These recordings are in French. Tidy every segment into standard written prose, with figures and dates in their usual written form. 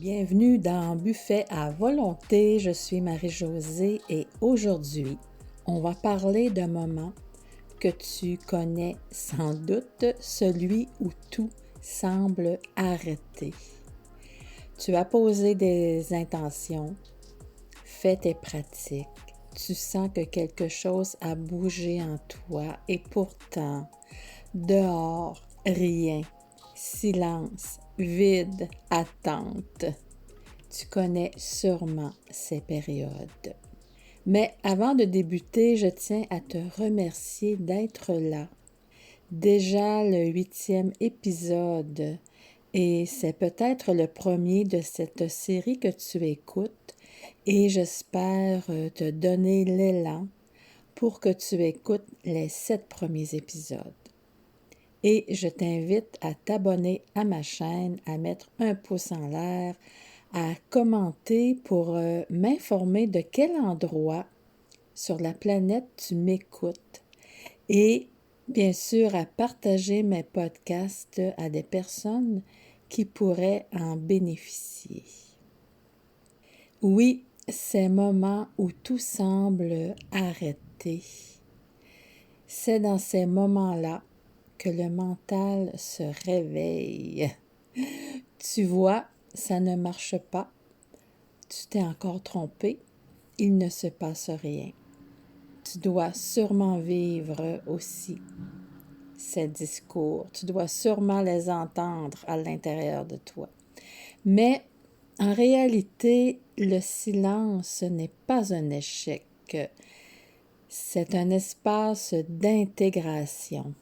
Bienvenue dans Buffet à volonté, je suis Marie-Josée et aujourd'hui, on va parler d'un moment que tu connais sans doute, celui où tout semble arrêter. Tu as posé des intentions, fait tes pratiques, tu sens que quelque chose a bougé en toi et pourtant, dehors, rien. Silence, vide, attente. Tu connais sûrement ces périodes. Mais avant de débuter, je tiens à te remercier d'être là. Déjà le 8e épisode et c'est peut-être le premier de cette série que tu écoutes et j'espère te donner l'élan pour que tu écoutes les 7 premiers épisodes. Et je t'invite à t'abonner à ma chaîne, à mettre un pouce en l'air, à commenter pour m'informer de quel endroit sur la planète tu m'écoutes et bien sûr à partager mes podcasts à des personnes qui pourraient en bénéficier. Oui, ces moments où tout semble arrêter, c'est dans ces moments-là que le mental se réveille. Tu vois, ça ne marche pas. Tu t'es encore trompé. Il ne se passe rien. Tu dois sûrement vivre aussi ces discours. Tu dois sûrement les entendre à l'intérieur de toi. Mais en réalité, le silence n'est pas un échec. C'est un espace d'intégration.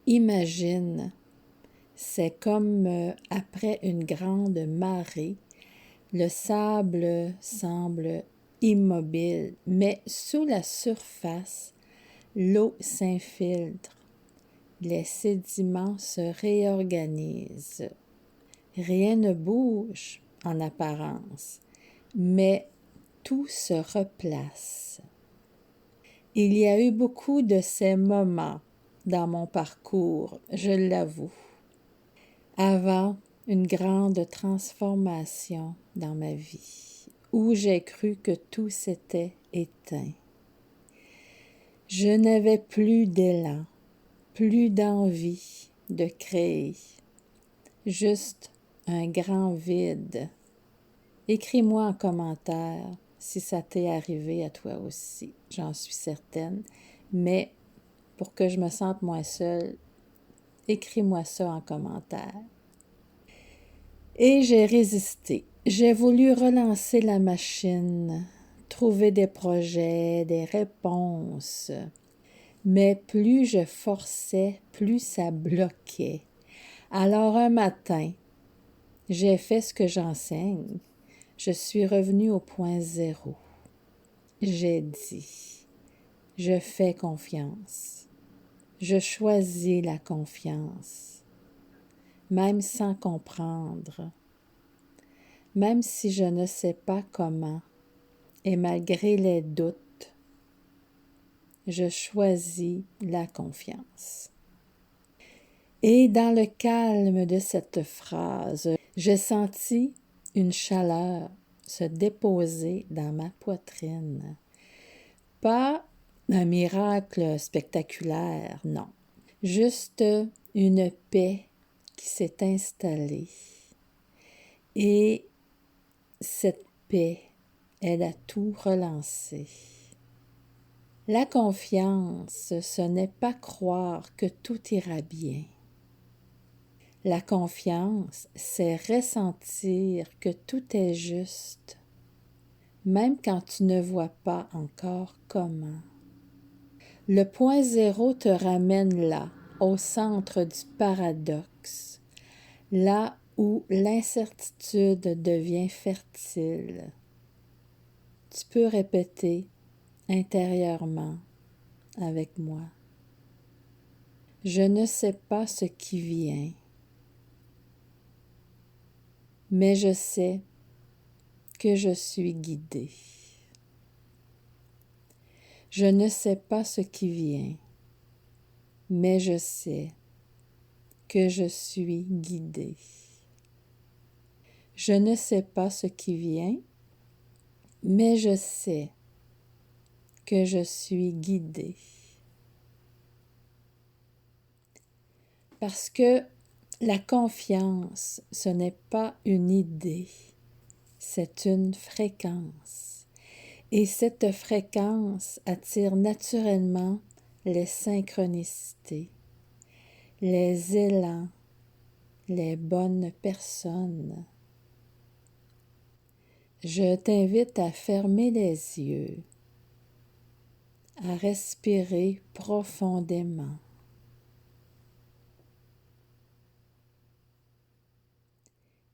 Imagine, c'est comme après une grande marée, le sable semble immobile, mais sous la surface, l'eau s'infiltre, les sédiments se réorganisent. Rien ne bouge en apparence, mais tout se replace. Il y a eu beaucoup de ces moments dans mon parcours, je l'avoue. Avant une grande transformation dans ma vie, où j'ai cru que tout s'était éteint. Je n'avais plus d'élan, plus d'envie de créer, juste un grand vide. Écris-moi en commentaire si ça t'est arrivé à toi aussi, j'en suis certaine, mais pour que je me sente moins seule, écris-moi ça en commentaire. Et j'ai résisté. J'ai voulu relancer la machine, trouver des projets, des réponses. Mais plus je forçais, plus ça bloquait. Alors un matin, j'ai fait ce que j'enseigne. Je suis revenue au point zéro. J'ai dit, je fais confiance. Je choisis la confiance, même sans comprendre. Même si je ne sais pas comment, et malgré les doutes, je choisis la confiance. Et dans le calme de cette phrase, j'ai senti une chaleur se déposer dans ma poitrine. Pas un miracle spectaculaire, non. Juste une paix qui s'est installée. Et cette paix, elle a tout relancé. La confiance, ce n'est pas croire que tout ira bien. La confiance, c'est ressentir que tout est juste, même quand tu ne vois pas encore comment. Le point zéro te ramène là, au centre du paradoxe, là où l'incertitude devient fertile. Tu peux répéter intérieurement avec moi. Je ne sais pas ce qui vient, mais je sais que je suis guidée. Je ne sais pas ce qui vient, mais je sais que je suis guidée. Je ne sais pas ce qui vient, mais je sais que je suis guidée. Parce que la confiance, ce n'est pas une idée, c'est une fréquence. Et cette fréquence attire naturellement les synchronicités, les élans, les bonnes personnes. Je t'invite à fermer les yeux, à respirer profondément.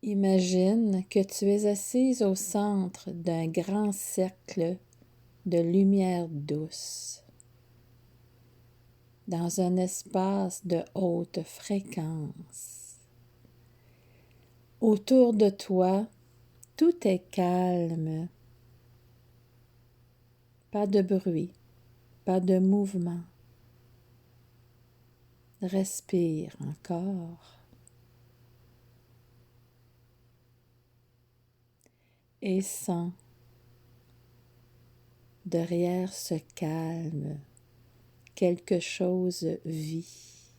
Imagine que tu es assise au centre d'un grand cercle de lumière douce, dans un espace de haute fréquence. Autour de toi, tout est calme, pas de bruit, pas de mouvement. Respire encore et sens derrière ce calme quelque chose vit,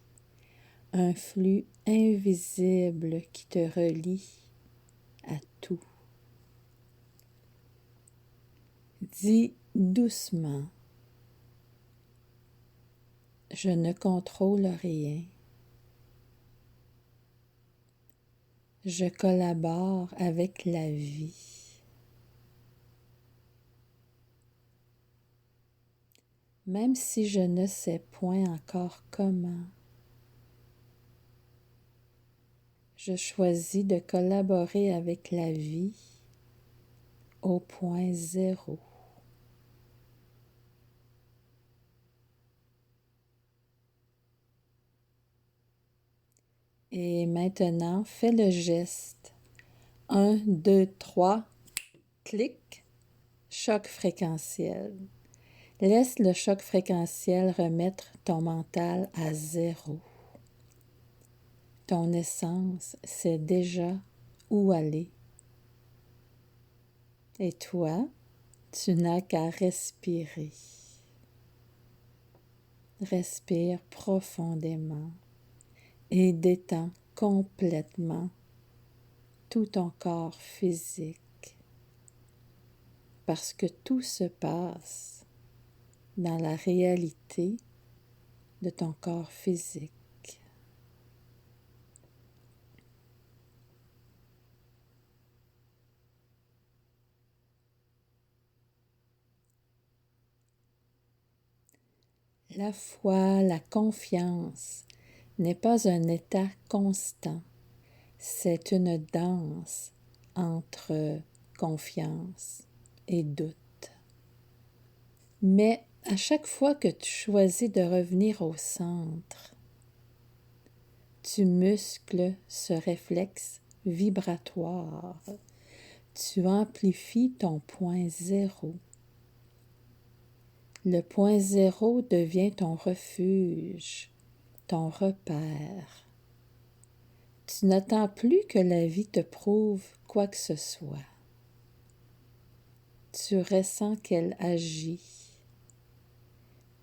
un flux invisible qui te relie à tout. Dis doucement, je ne contrôle rien. Je collabore avec la vie. Même si je ne sais point encore comment, je choisis de collaborer avec la vie au point zéro. Et maintenant, fais le geste. 1, 2, 3, clic, choc fréquentiel. Laisse le choc fréquentiel remettre ton mental à zéro. Ton essence sait déjà où aller. Et toi, tu n'as qu'à respirer. Respire profondément et détends complètement tout ton corps physique. Parce que tout se passe dans la réalité de ton corps physique. La foi, la confiance n'est pas un état constant, c'est une danse entre confiance et doute. Mais à chaque fois que tu choisis de revenir au centre, tu muscles ce réflexe vibratoire, tu amplifies ton point zéro. Le point zéro devient ton refuge, ton repère. Tu n'attends plus que la vie te prouve quoi que ce soit. Tu ressens qu'elle agit,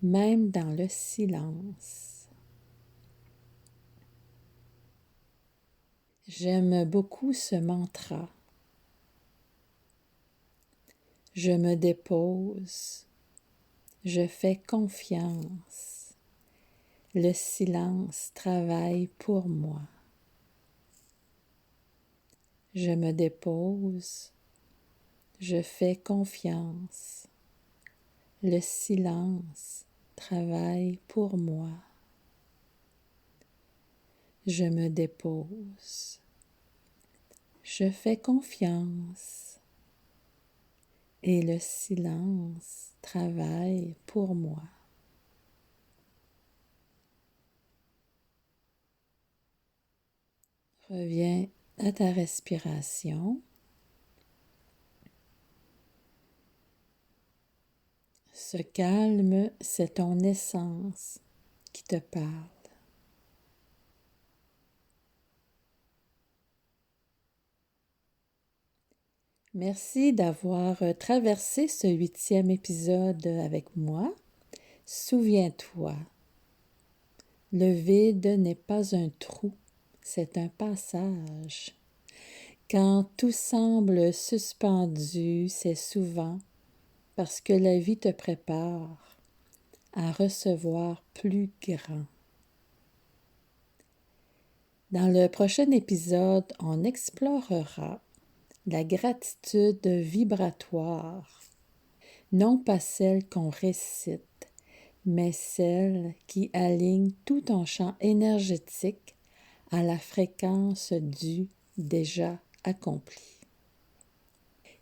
même dans le silence. J'aime beaucoup ce mantra. Je me dépose, je fais confiance. Le silence travaille pour moi. Je me dépose, je fais confiance. Le silence travaille pour moi. Je me dépose. Je fais confiance. Et le silence travaille pour moi. Reviens à ta respiration. Ce calme, c'est ton essence qui te parle. Merci d'avoir traversé ce 8e épisode avec moi. Souviens-toi, le vide n'est pas un trou, c'est un passage. Quand tout semble suspendu, c'est souvent parce que la vie te prépare à recevoir plus grand. Dans le prochain épisode, on explorera la gratitude vibratoire, non pas celle qu'on récite, mais celle qui aligne tout ton champ énergétique à la fréquence du déjà accompli.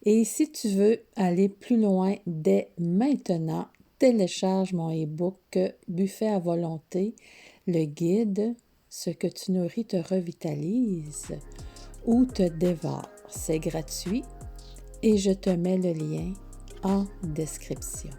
Et si tu veux aller plus loin dès maintenant, télécharge mon e-book Buffet à volonté, le guide « Ce que tu nourris te revitalise » ou te dévore. C'est gratuit et je te mets le lien en description.